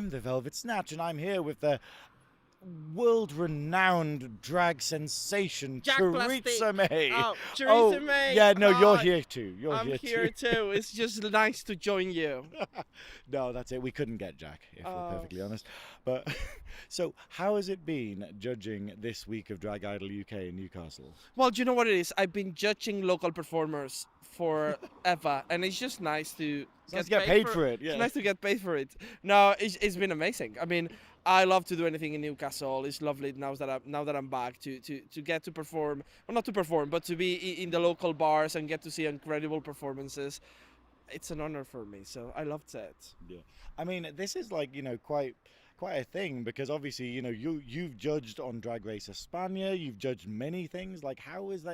I'm the Velvet Snatch, and I'm here with the world-renowned drag sensation Jack Choriza Plastic. May. Oh, Choriza May. Yeah, no, you're Hi. here too. You're I'm here here too. too. It's just nice to join you. No, that's it. We couldn't get Jack, if we're Oh. perfectly honest. But so, how has it been judging this week of Drag Idol UK in Newcastle? Well, do you know what it is? I've been judging local performers forever, and it's just nice to Nice to get paid for it. Yeah. It's nice to get paid for it. No, it's been amazing. I mean, I love to do anything in Newcastle. It's lovely now that I'm back to get to perform. Well, not to perform, but to be in the local bars and get to see incredible performances. It's an honor for me, so I loved it. Yeah. I mean, this is like, quite a thing, because obviously, you've judged on Drag Race España, you've judged many things. Like, how is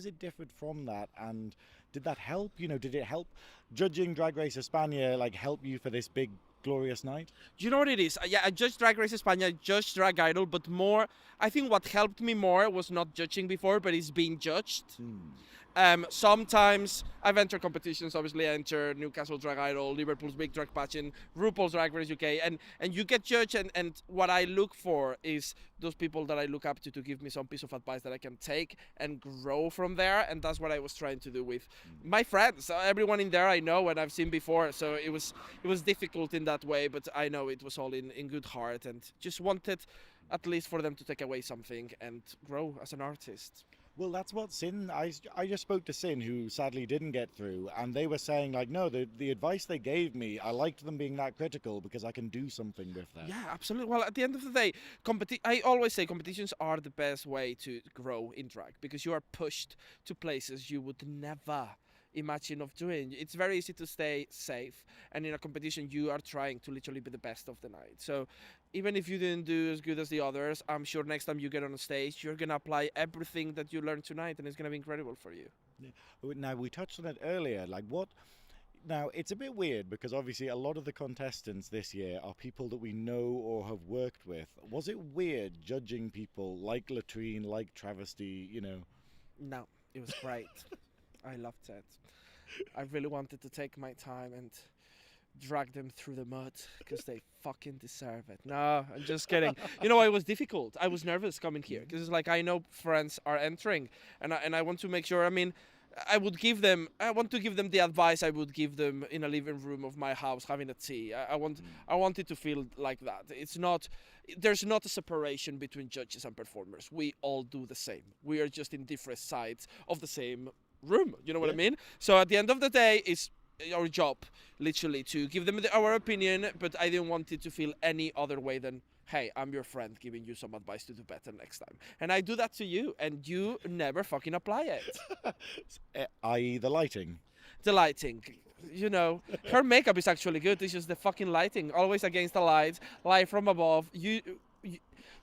it different from that, and did that help? Did it help judging Drag Race España, like, help you for this big glorious night? Do you know what it is? Yeah, I judged Drag Race España, I judged Drag Idol, but more, I think what helped me more was not judging before, but is being judged. Sometimes I've entered competitions. Obviously, I enter Newcastle Drag Idol, Liverpool's Big Drag Pageant, RuPaul's Drag Race UK, and you get judged. And what I look for is those people that I look up to give me some piece of advice that I can take and grow from there. And that's what I was trying to do with my friends. Everyone in there I know and I've seen before, so it was difficult in that way, but I know it was all in good heart, and just wanted at least for them to take away something and grow as an artist. Well, that's what Sin. I just spoke to Sin, who sadly didn't get through, and they were saying, like, no, the advice they gave me, I liked them being that critical because I can do something with that. Yeah, absolutely. Well, at the end of the day, I always say competitions are the best way to grow in drag, because you are pushed to places you would never imagine of doing. It's very easy to stay safe, and in a competition you are trying to literally be the best of the night. So even if you didn't do as good as the others, I'm sure next time you get on a stage you're gonna apply everything that you learned tonight, and it's gonna be incredible for you. Yeah. Now, we touched on it earlier, like what. Now, it's a bit weird because obviously a lot of the contestants this year are people that we know or have worked with. Was it weird judging people like Latrine, like Travesty, No, it was great. I loved it. I really wanted to take my time and drag them through the mud because they fucking deserve it. No, I'm just kidding. It was difficult. I was nervous coming here because it's like I know friends are entering, and I want to make sure. I mean, I want to give them the advice I would give them in a living room of my house having a tea. I want it to feel like that. There's not a separation between judges and performers. We all do the same. We are just in different sides of the same room. You know what I mean? So at the end of the day, it's our job literally to give them our opinion, but I didn't want it to feel any other way than, hey, I'm your friend giving you some advice to do better next time. And I do that to you, and you never fucking apply it. I.e. the lighting. The lighting. Her makeup is actually good. It's just the fucking lighting. Always against the lights, light from above.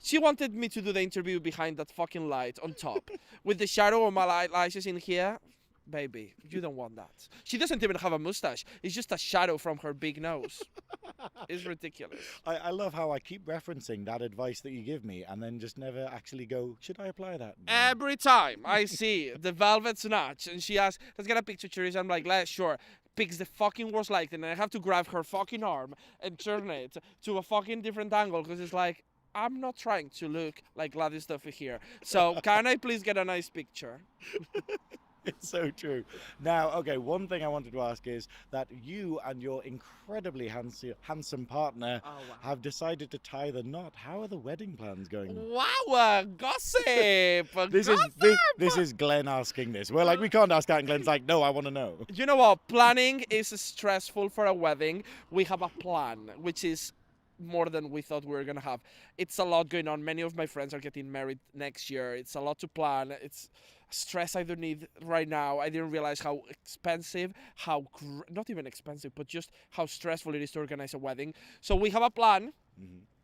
She wanted me to do the interview behind that fucking light on top. With the shadow of my eyelashes in here. Baby, you don't want that. She doesn't even have a mustache. It's just a shadow from her big nose. It's ridiculous. I love how I keep referencing that advice that you give me and then just never actually go, should I apply that? No. Every time I see the Velvet Snatch and she asks, let's get a picture, Choriza, I'm like, sure. Picks the fucking worst lighting, and I have to grab her fucking arm and turn it to a fucking different angle because it's like, I'm not trying to look like Gladys Duffy here. So can I please get a nice picture? It's so true. Now, okay, one thing I wanted to ask is that you and your incredibly handsome partner have decided to tie the knot. How are the wedding plans going? Wow, gossip! This is Glenn asking this. We're like, we can't ask that, and Glenn's like, no, I want to know. You know what? Planning is stressful for a wedding. We have a plan, which is more than we thought we were going to have. It's a lot going on. Many of my friends are getting married next year. It's a lot to plan. It's stress I don't need right now. I didn't realize how expensive, not even expensive, but just how stressful it is to organize a wedding. So we have a plan.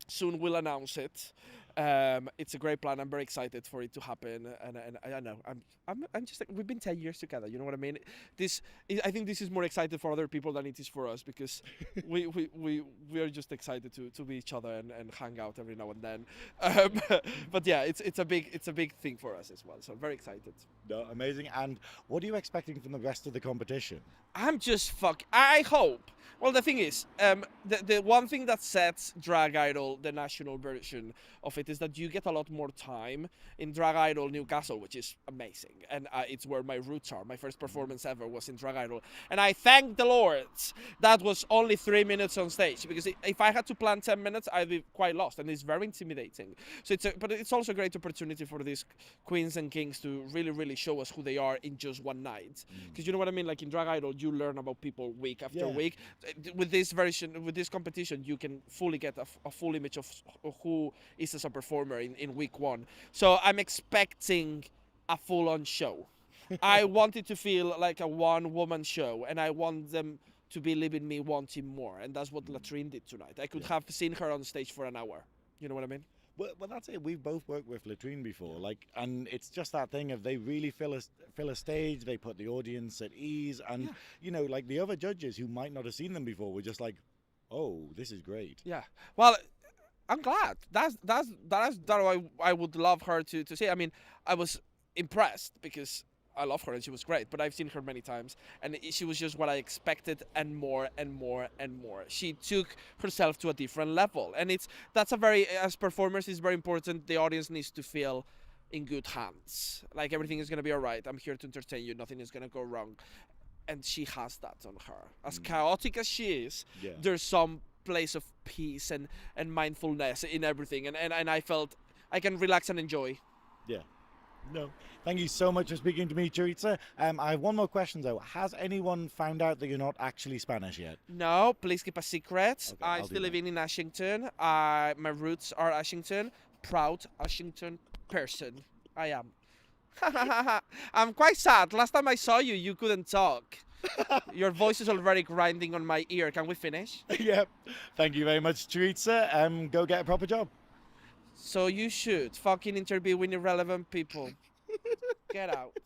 Soon we'll announce it. It's a great plan. I'm very excited for it to happen, and I don't know. I'm just like, we've been 10 years together. You know what I mean? I think this is more excited for other people than it is for us, because we are just excited to be each other and hang out every now and then. But yeah, it's a big thing for us as well. So I'm very excited. No, amazing. And what are you expecting from the rest of the competition? I hope. Well, the thing is, the one thing that sets Drag Idol, the national version of it, is that you get a lot more time in Drag Idol Newcastle, which is amazing. And it's where my roots are. My first performance ever was in Drag Idol. And I thank the Lord that was only 3 minutes on stage, because if I had to plan 10 minutes, I'd be quite lost. And it's very intimidating. So but it's also a great opportunity for these queens and kings to really, really show us who they are in just one night. Because you know what I mean? Like in Drag Idol, you learn about people week after week. With this version, with this competition, you can fully get a full image of who is as a performer in week one. So I'm expecting a full-on show. I want it to feel like a one-woman show, and I want them to be leaving me wanting more. And that's what Latrine did tonight. I could have seen her on stage for an hour. You know what I mean? Well, that's it. We've both worked with Latrine before, and it's just that thing of they really fill a stage. They put the audience at ease, and like the other judges who might not have seen them before were just like, "Oh, this is great." Yeah. Well, I'm glad. That's what I would love her to see. I mean, I was impressed because I love her and she was great, but I've seen her many times and she was just what I expected, and more and more and more. She took herself to a different level, and as performers, it's very important. The audience needs to feel in good hands. Like everything is gonna be all right. I'm here to entertain you. Nothing is gonna go wrong, and she has that on her. As chaotic as she is, there's some place of peace and mindfulness in everything, and I felt I can relax and enjoy. Yeah. No. Thank you so much for speaking to me, Choriza. I have one more question though. Has anyone found out that you're not actually Spanish yet? No, please keep a secret. Okay, I'm still living in Ashington. My roots are Ashington. Proud Ashington person. I am. I'm quite sad. Last time I saw you, you couldn't talk. Your voice is already grinding on my ear. Can we finish? Yep. Thank you very much, Choriza. Go get a proper job. So you should fucking interview with irrelevant people. Get out.